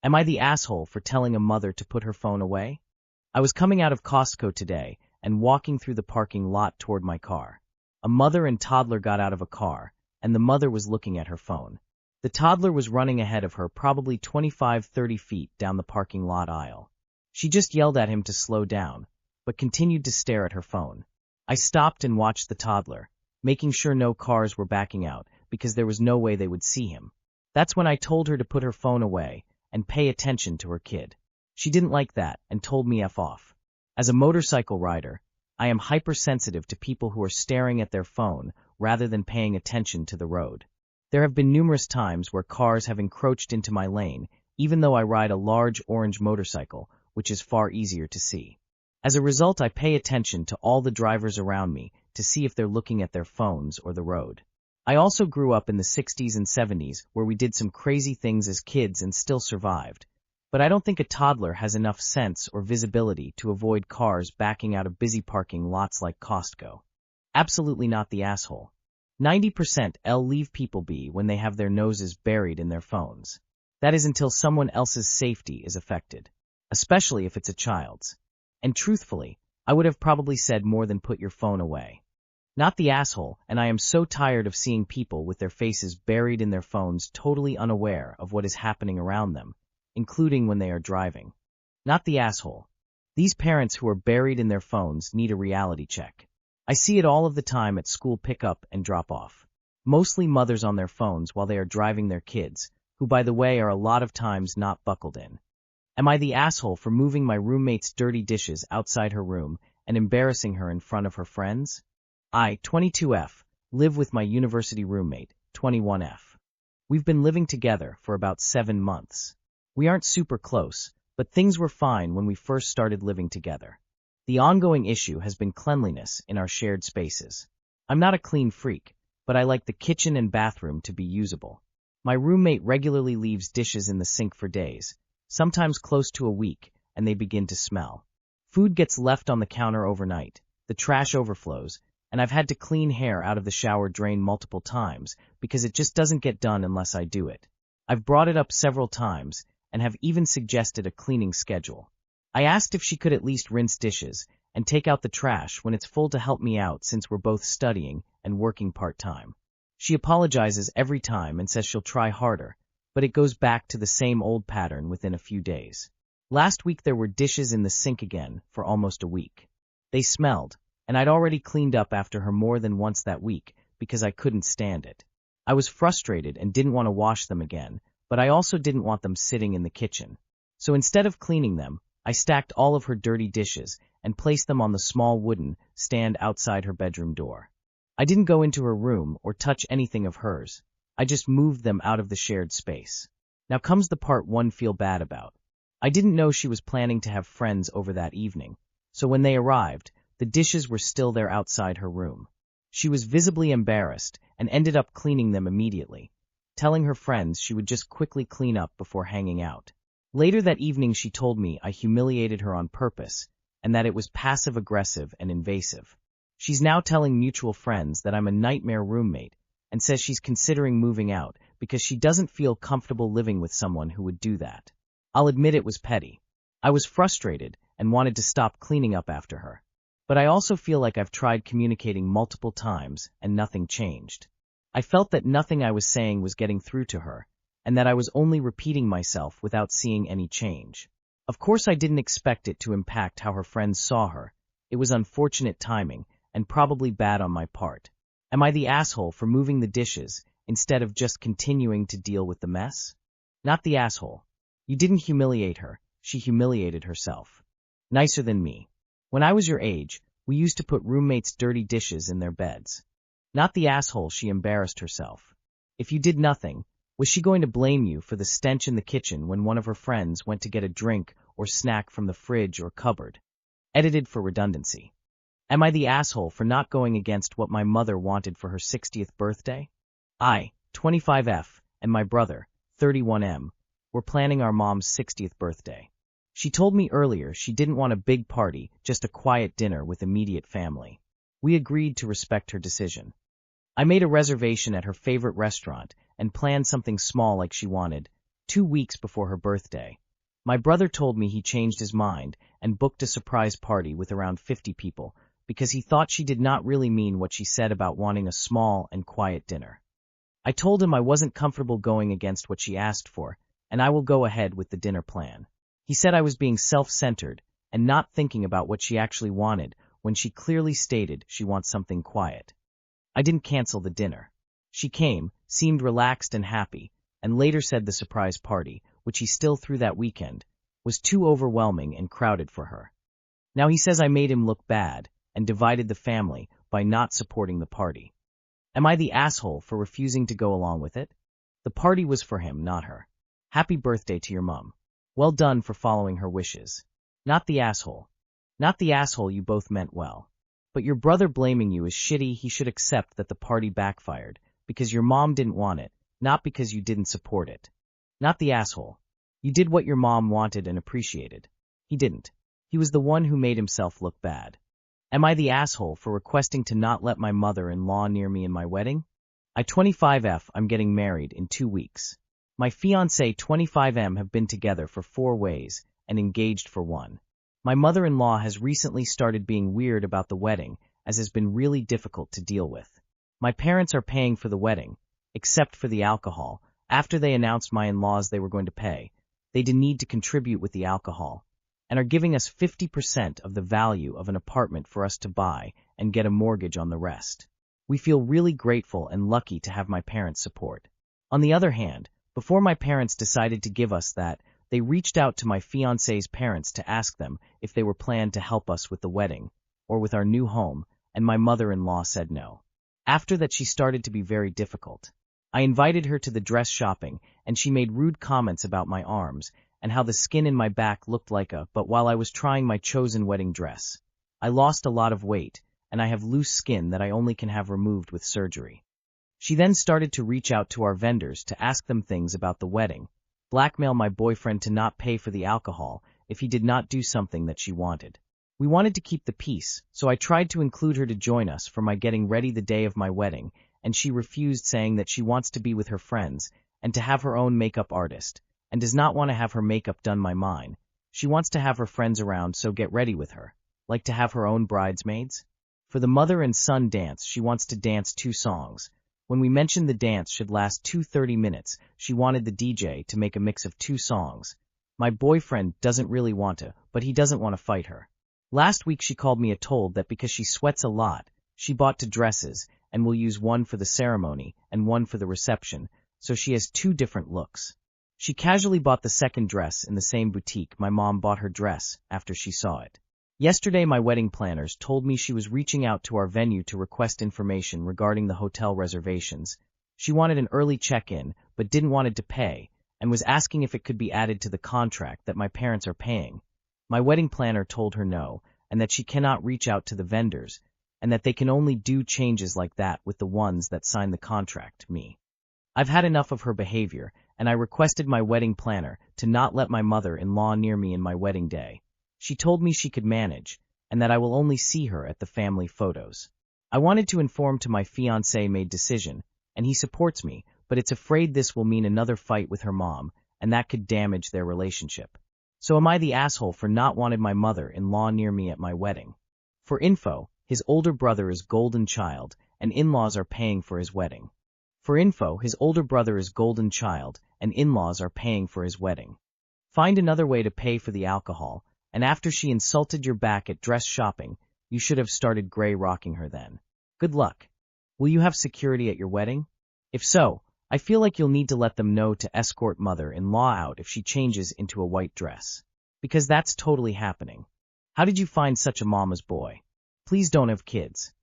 Am I the asshole for telling a mother to put her phone away? I was coming out of Costco today and walking through the parking lot toward my car. A mother and toddler got out of a car, and the mother was looking at her phone. The toddler was running ahead of her probably 25-30 feet down the parking lot aisle. She just yelled at him to slow down, but continued to stare at her phone. I stopped and watched the toddler, making sure no cars were backing out because there was no way they would see him. That's when I told her to put her phone away and pay attention to her kid. She didn't like that and told me F off. As a motorcycle rider, I am hypersensitive to people who are staring at their phone rather than paying attention to the road. There have been numerous times where cars have encroached into my lane, even though I ride a large orange motorcycle, which is far easier to see. As a result, I pay attention to all the drivers around me to see if they're looking at their phones or the road. I also grew up in the 60s and 70s where we did some crazy things as kids and still survived. But I don't think a toddler has enough sense or visibility to avoid cars backing out of busy parking lots like Costco. Absolutely not the asshole. 90% I'll leave people be when they have their noses buried in their phones. That is until someone else's safety is affected, especially if it's a child's. And truthfully, I would have probably said more than put your phone away. Not the asshole, and I am so tired of seeing people with their faces buried in their phones totally unaware of what is happening around them, including when they are driving. Not the asshole. These parents who are buried in their phones need a reality check. I see it all of the time at school pickup and drop-off. Mostly mothers on their phones while they are driving their kids, who by the way are a lot of times not buckled in. Am I the asshole for moving my roommate's dirty dishes outside her room and embarrassing her in front of her friends? I, 22F, live with my university roommate, 21F. We've been living together for about 7 months. We aren't super close, but things were fine when we first started living together. The ongoing issue has been cleanliness in our shared spaces. I'm not a clean freak, but I like the kitchen and bathroom to be usable. My roommate regularly leaves dishes in the sink for days, sometimes close to a week, and they begin to smell. Food gets left on the counter overnight, the trash overflows, and I've had to clean hair out of the shower drain multiple times because it just doesn't get done unless I do it. I've brought it up several times and have even suggested a cleaning schedule. I asked if she could at least rinse dishes and take out the trash when it's full to help me out since we're both studying and working part-time. She apologizes every time and says she'll try harder, but it goes back to the same old pattern within a few days. Last week there were dishes in the sink again for almost a week. They smelled, and I'd already cleaned up after her more than once that week because I couldn't stand it. I was frustrated and didn't want to wash them again, but I also didn't want them sitting in the kitchen. So instead of cleaning them, I stacked all of her dirty dishes and placed them on the small wooden stand outside her bedroom door. I didn't go into her room or touch anything of hers. I just moved them out of the shared space. Now comes the part one feel bad about. I didn't know she was planning to have friends over that evening, so when they arrived, the dishes were still there outside her room. She was visibly embarrassed and ended up cleaning them immediately, telling her friends she would just quickly clean up before hanging out. Later that evening she told me I humiliated her on purpose and that it was passive-aggressive and invasive. She's now telling mutual friends that I'm a nightmare roommate and says she's considering moving out because she doesn't feel comfortable living with someone who would do that. I'll admit it was petty. I was frustrated and wanted to stop cleaning up after her. But I also feel like I've tried communicating multiple times and nothing changed. I felt that nothing I was saying was getting through to her, and that I was only repeating myself without seeing any change. Of course I didn't expect it to impact how her friends saw her. It was unfortunate timing, and probably bad on my part. Am I the asshole for moving the dishes instead of just continuing to deal with the mess? Not the asshole. You didn't humiliate her, she humiliated herself. Nicer than me. When I was your age, we used to put roommates' dirty dishes in their beds. Not the asshole, she embarrassed herself. If you did nothing, was she going to blame you for the stench in the kitchen when one of her friends went to get a drink or snack from the fridge or cupboard? Edited for redundancy. Am I the asshole for not going against what my mother wanted for her 60th birthday? I, 25F, and my brother, 31M, were planning our mom's 60th birthday. She told me earlier she didn't want a big party, just a quiet dinner with immediate family. We agreed to respect her decision. I made a reservation at her favorite restaurant and planned something small like she wanted, 2 weeks before her birthday. My brother told me he changed his mind and booked a surprise party with around 50 people because he thought she did not really mean what she said about wanting a small and quiet dinner. I told him I wasn't comfortable going against what she asked for, and I will go ahead with the dinner plan. He said I was being self-centered and not thinking about what she actually wanted when she clearly stated she wants something quiet. I didn't cancel the dinner. She came, seemed relaxed and happy, and later said the surprise party, which he still threw that weekend, was too overwhelming and crowded for her. Now he says I made him look bad and divided the family by not supporting the party. Am I the asshole for refusing to go along with it? The party was for him, not her. Happy birthday to your mom. Well done for following her wishes. Not the asshole. Not the asshole, you both meant well. But your brother blaming you is shitty. He should accept that the party backfired because your mom didn't want it, not because you didn't support it. Not the asshole. You did what your mom wanted and appreciated. He didn't. He was the one who made himself look bad. Am I the asshole for requesting to not let my mother-in-law near me in my wedding? I 25F, I'm getting married in 2 weeks. My fiancé 25M have been together for 4 ways and engaged for 1. My mother-in-law has recently started being weird about the wedding, as has been really difficult to deal with. My parents are paying for the wedding, except for the alcohol. After they announced my in-laws they were going to pay, they didn't need to contribute with the alcohol, and are giving us 50% of the value of an apartment for us to buy and get a mortgage on the rest. We feel really grateful and lucky to have my parents' support. On the other hand, before my parents decided to give us that, they reached out to my fiancé's parents to ask them if they were planned to help us with the wedding or with our new home, and my mother-in-law said no. After that, she started to be very difficult. I invited her to the dress shopping, and she made rude comments about my arms and how the skin in my back looked like but while I was trying my chosen wedding dress, I lost a lot of weight, and I have loose skin that I only can have removed with surgery. She then started to reach out to our vendors to ask them things about the wedding, blackmail my boyfriend to not pay for the alcohol if he did not do something that she wanted. We wanted to keep the peace, so I tried to include her to join us for my getting ready the day of my wedding, and she refused, saying that she wants to be with her friends and to have her own makeup artist, and does not want to have her makeup done by mine. She wants to have her friends around, so get ready with her, like to have her own bridesmaids. For the mother and son dance, she wants to dance 2 songs. When we mentioned the dance should last 30 minutes, she wanted the DJ to make a mix of 2 songs. My boyfriend doesn't really want to, but he doesn't want to fight her. Last week she called me a told that because she sweats a lot, she bought 2 dresses and will use one for the ceremony and one for the reception, so she has 2 different looks. She casually bought the second dress in the same boutique my mom bought her dress after she saw it. Yesterday my wedding planners told me she was reaching out to our venue to request information regarding the hotel reservations. She wanted an early check-in, but didn't want to pay, and was asking if it could be added to the contract that my parents are paying. My wedding planner told her no, and that she cannot reach out to the vendors, and that they can only do changes like that with the ones that sign the contract, me. I've had enough of her behavior, and I requested my wedding planner to not let my mother-in-law near me in my wedding day. She told me she could manage, and that I will only see her at the family photos. I wanted to inform to my fiancé made decision, and he supports me, but it's afraid this will mean another fight with her mom, and that could damage their relationship. So am I the asshole for not wanting my mother-in-law near me at my wedding? For info, his older brother is golden child, and in-laws are paying for his wedding. For info, his older brother is golden child, and in-laws are paying for his wedding. Find another way to pay for the alcohol, and after she insulted your back at dress shopping, you should have started gray rocking her then. Good luck. Will you have security at your wedding? If so, I feel like you'll need to let them know to escort mother-in-law out if she changes into a white dress. Because that's totally happening. How did you find such a mama's boy? Please don't have kids.